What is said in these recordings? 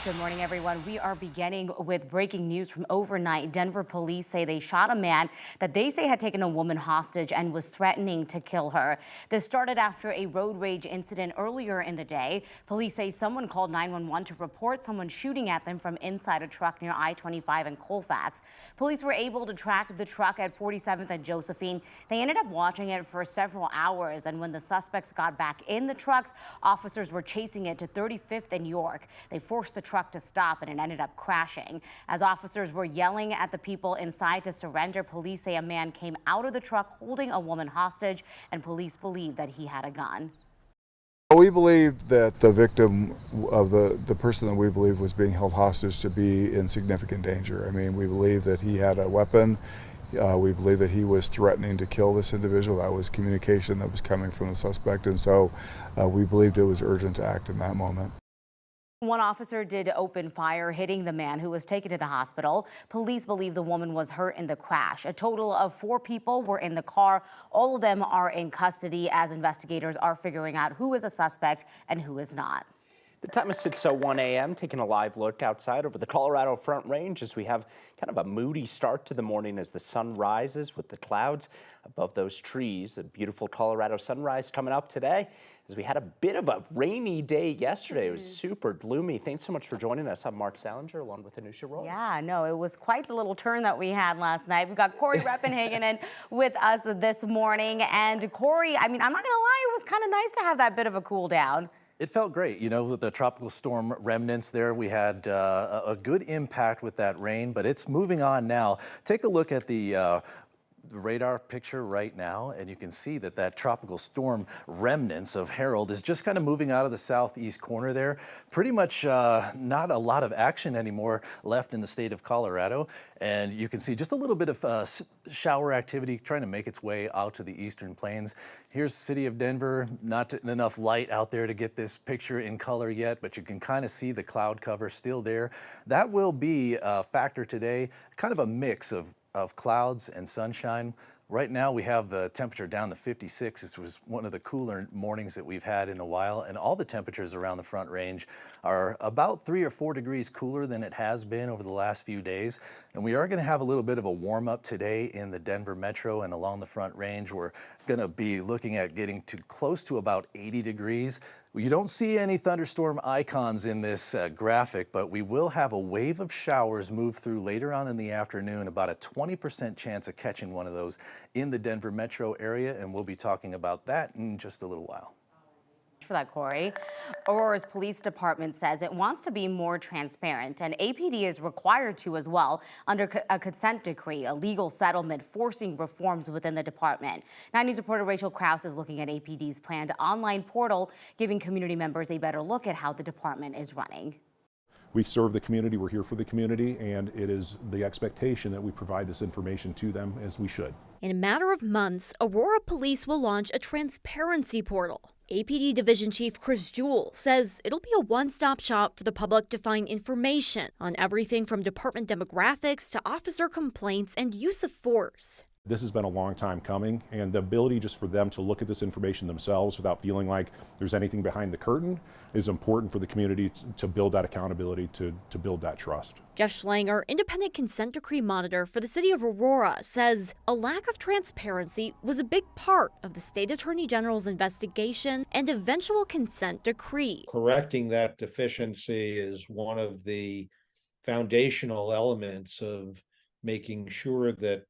Good morning, everyone. We are beginning with breaking news from overnight. Denver police say they shot a man that they say had taken a woman hostage and was threatening to kill her. This started after a road rage incident earlier in the day. Police say someone called 911 to report someone shooting at them from inside a truck near I-25 and Colfax. Police were able to track the truck at 47th and Josephine. They ended up watching it for several hours, and when the suspects got back in the trucks, officers were chasing it to 35th and York. They forced the truck to stop and it ended up crashing. As officers were yelling at the people inside to surrender, police say a man came out of the truck holding a woman hostage, and police believe that he had a gun. We believe that the victim of the person that we believe was being held hostage to be in significant danger. I mean, we believe that he had a weapon. We believe that he was threatening to kill this individual. That was communication that was coming from the suspect, and so we believed it was urgent to act in that moment. One officer did open fire, hitting the man who was taken to the hospital. Police believe the woman was hurt in the crash. A total of 4 people were in the car. All of them are in custody as investigators are figuring out who is a suspect and who is not. The time is 6:01 a.m. Taking a live look outside over the Colorado Front Range as we have kind of a moody start to the morning as the sun rises with the clouds above those trees. A beautiful Colorado sunrise coming up today as we had a bit of a rainy day yesterday. It was super gloomy. Thanks so much for joining us. I'm Mark Salinger along with Anusha Roy. Yeah, no, it was quite the little turn that we had last night. We've got Corey Reppenhagen in with us this morning. And Corey, I mean, I'm not going to lie, it was kind of nice to have that bit of a cool down. It felt great, you know, with the tropical storm remnants there. We had a good impact with that rain, but it's moving on now. Take a look at the radar picture right now, and you can see that that tropical storm remnants of Harold is just kind of moving out of the southeast corner there. Pretty much not a lot of action anymore left in the state of Colorado, and you can see just a little bit of shower activity trying to make its way out to the eastern plains. Here's the city of Denver. Not enough light out there to get this picture in color yet, but you can kind of see the cloud cover still there. That will be a factor today, kind of a mix of clouds and sunshine. Right now we have the temperature down to 56. This was one of the cooler mornings that we've had in a while, and all the temperatures around the Front Range are about 3 or 4 degrees cooler than it has been over the last few days. And we are going to have a little bit of a warm up today in the Denver metro and along the Front Range. We're going to be looking at getting to close to about 80 degrees. You don't see any thunderstorm icons in this graphic, but we will have a wave of showers move through later on in the afternoon, about a 20% chance of catching one of those in the Denver metro area, and we'll be talking about that in just a little while. For that, Corey. Aurora's police department says it wants to be more transparent, and APD is required to as well under a consent decree, a legal settlement forcing reforms within the department. 9 News reporter Rachel Krause is looking at APD's planned online portal, giving community members a better look at how the department is running. We serve the community, we're here for the community, and it is the expectation that we provide this information to them as we should. In a matter of months, Aurora Police will launch a transparency portal. APD Division Chief Chris Jewell says it'll be a one-stop shop for the public to find information on everything from department demographics to officer complaints and use of force. This has been a long time coming, and the ability just for them to look at this information themselves without feeling like there's anything behind the curtain is important for the community to build that accountability, to build that trust. Jeff Schlanger, independent consent decree monitor for the city of Aurora, says a lack of transparency was a big part of the state attorney general's investigation and eventual consent decree. Correcting that deficiency is one of the foundational elements of making sure that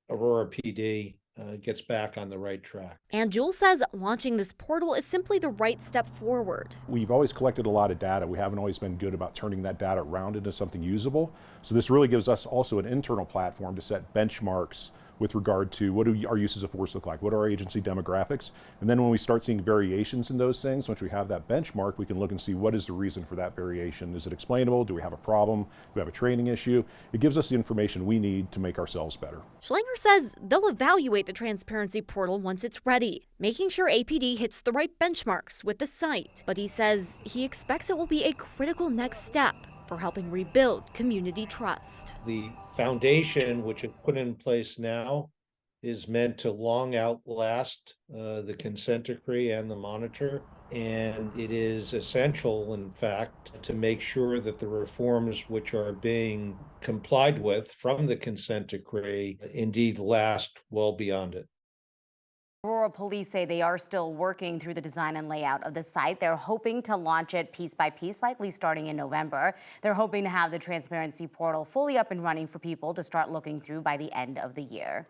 Aurora PD gets back on the right track. And Jewell says launching this portal is simply the right step forward. We've always collected a lot of data. We haven't always been good about turning that data around into something usable. So this really gives us also an internal platform to set benchmarks with regard to what do our uses of force look like, what are our agency demographics, and then when we start seeing variations in those things, once we have that benchmark, we can look and see what is the reason for that variation. Is it explainable? Do we have a problem? Do we have a training issue? It gives us the information we need to make ourselves better. Schlanger says they'll evaluate the transparency portal once it's ready, making sure APD hits the right benchmarks with the site. But he says he expects it will be a critical next step for helping rebuild community trust. The foundation, which is put in place now, is meant to long outlast the consent decree and the monitor. And it is essential, in fact, to make sure that the reforms which are being complied with from the consent decree indeed last well beyond it. Aurora Police say they are still working through the design and layout of the site. They're hoping to launch it piece by piece, likely starting in November. They're hoping to have the transparency portal fully up and running for people to start looking through by the end of the year.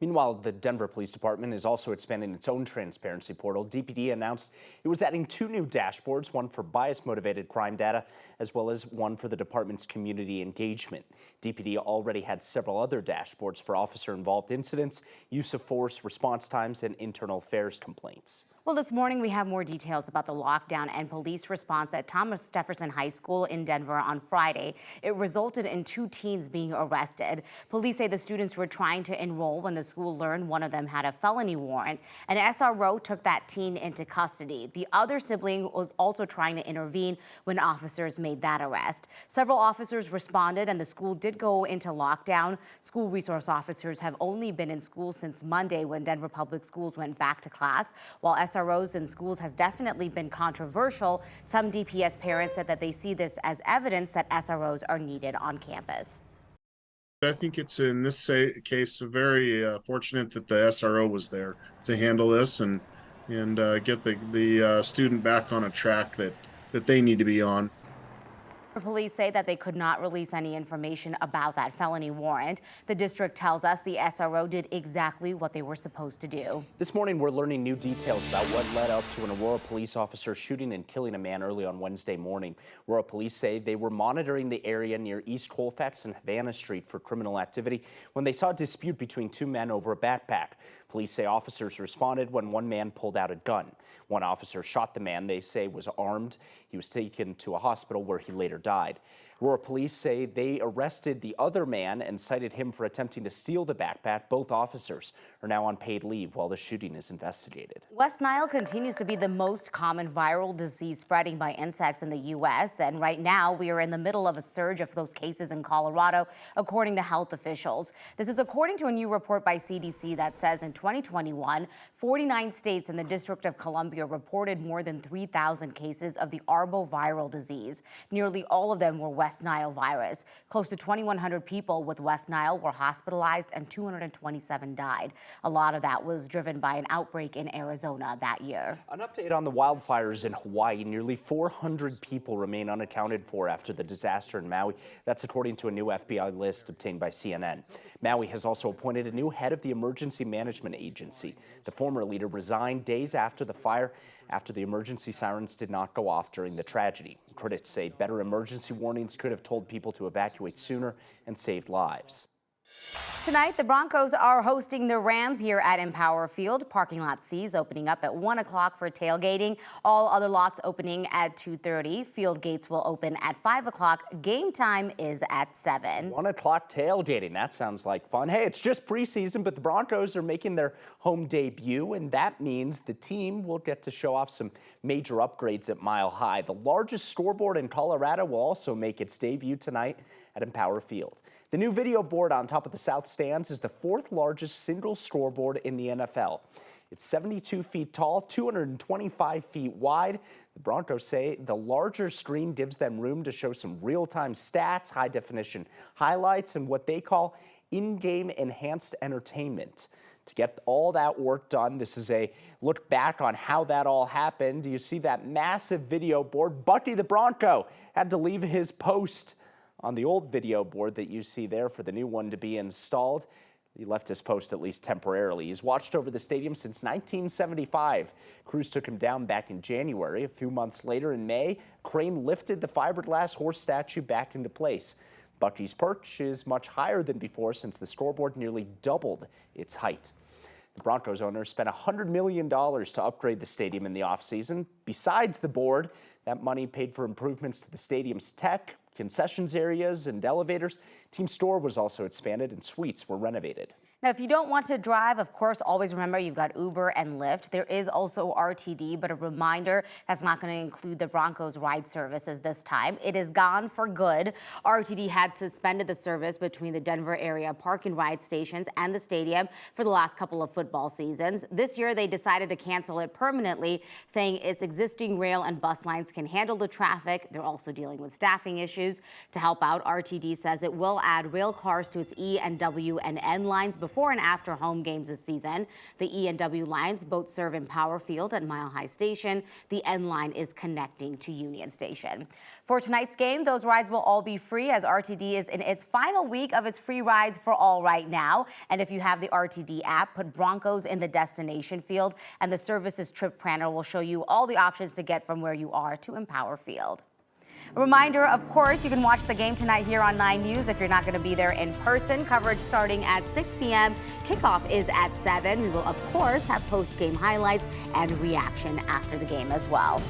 Meanwhile, the Denver Police Department is also expanding its own transparency portal. DPD announced it was adding 2 new dashboards, one for bias-motivated crime data, as well as one for the department's community engagement. DPD already had several other dashboards for officer-involved incidents, use of force, response times, and internal affairs complaints. Well, this morning we have more details about the lockdown and police response at Thomas Jefferson High School in Denver on Friday. It resulted in 2 teens being arrested. Police say the students were trying to enroll when the school learned one of them had a felony warrant. An SRO took that teen into custody. The other sibling was also trying to intervene when officers made that arrest. Several officers responded and the school did go into lockdown. School resource officers have only been in school since Monday when Denver Public Schools went back to class, while SROs in schools has definitely been controversial. Some DPS parents said that they see this as evidence that SROs are needed on campus. I think it's in this case very fortunate that the SRO was there to handle this and get the student back on a track that they need to be on. Police say that they could not release any information about that felony warrant. The district tells us the SRO did exactly what they were supposed to do. This morning, we're learning new details about what led up to an Aurora police officer shooting and killing a man early on Wednesday morning. Aurora police say they were monitoring the area near East Colfax and Havana Street for criminal activity when they saw a dispute between 2 men over a backpack. Police say officers responded when one man pulled out a gun. One officer shot the man they say was armed. He was taken to a hospital where he later died. Aurora police say they arrested the other man and cited him for attempting to steal the backpack. Both officers are now on paid leave while the shooting is investigated. West Nile continues to be the most common viral disease spreading by insects in the U.S. And right now we are in the middle of a surge of those cases in Colorado, according to health officials. This is according to a new report by CDC that says in 2021, 49 states and the District of Columbia reported more than 3,000 cases of the arboviral disease. Nearly all of them were West Nile virus. Close to 2,100 people with West Nile were hospitalized and 227 died. A lot of that was driven by an outbreak in Arizona that year. An update on the wildfires in Hawaii. Nearly 400 people remain unaccounted for after the disaster in Maui. That's according to a new FBI list obtained by CNN. Maui has also appointed a new head of the Emergency Management Agency. The former leader resigned days after the fire, after the emergency sirens did not go off during the tragedy. Critics say better emergency warnings could have told people to evacuate sooner and saved lives. Tonight, the Broncos are hosting the Rams here at Empower Field. Parking lot C is opening up at 1 o'clock for tailgating. All other lots opening at 2:30. Field gates will open at 5 o'clock. Game time is at 7. 1 o'clock tailgating. That sounds like fun. Hey, it's just preseason, but the Broncos are making their home debut, and that means the team will get to show off some major upgrades at Mile High. The largest scoreboard in Colorado will also make its debut tonight at Empower Field. The new video board on top of the south stands is the 4th largest single scoreboard in the NFL. It's 72 feet tall, 225 feet wide. The Broncos say the larger screen gives them room to show some real-time stats, high-definition highlights, and what they call in-game enhanced entertainment. To get all that work done, this is a look back on how that all happened. You see that massive video board. Bucky the Bronco had to leave his post on the old video board that you see there for the new one to be installed. He left his post at least temporarily. He's watched over the stadium since 1975. Crews took him down back in January. A few months later in May, a crane lifted the fiberglass horse statue back into place. Bucky's perch is much higher than before since the scoreboard nearly doubled its height. The Broncos owner spent $100 million to upgrade the stadium in the offseason. Besides the board, that money paid for improvements to the stadium's tech, concessions areas, and elevators. Team store was also expanded and suites were renovated. Now, if you don't want to drive, of course, always remember you've got Uber and Lyft. There is also RTD, but a reminder that's not going to include the Broncos ride services this time. It is gone for good. RTD had suspended the service between the Denver area park and ride stations and the stadium for the last couple of football seasons. This year, they decided to cancel it permanently, saying its existing rail and bus lines can handle the traffic. They're also dealing with staffing issues. To help out, RTD says it will add rail cars to its E and W and N lines before and after home games this season. The E and W lines both serve in Power Field at Mile High Station. The N line is connecting to Union Station. For tonight's game, those rides will all be free as RTD is in its final week of its free rides for all right now. And if you have the RTD app, put Broncos in the destination field and the service's trip planner will show you all the options to get from where you are to Empower Field. A reminder, of course, you can watch the game tonight here on 9 News if you're not going to be there in person. Coverage starting at 6 p.m. Kickoff is at 7. We will, of course, have post-game highlights and reaction after the game as well.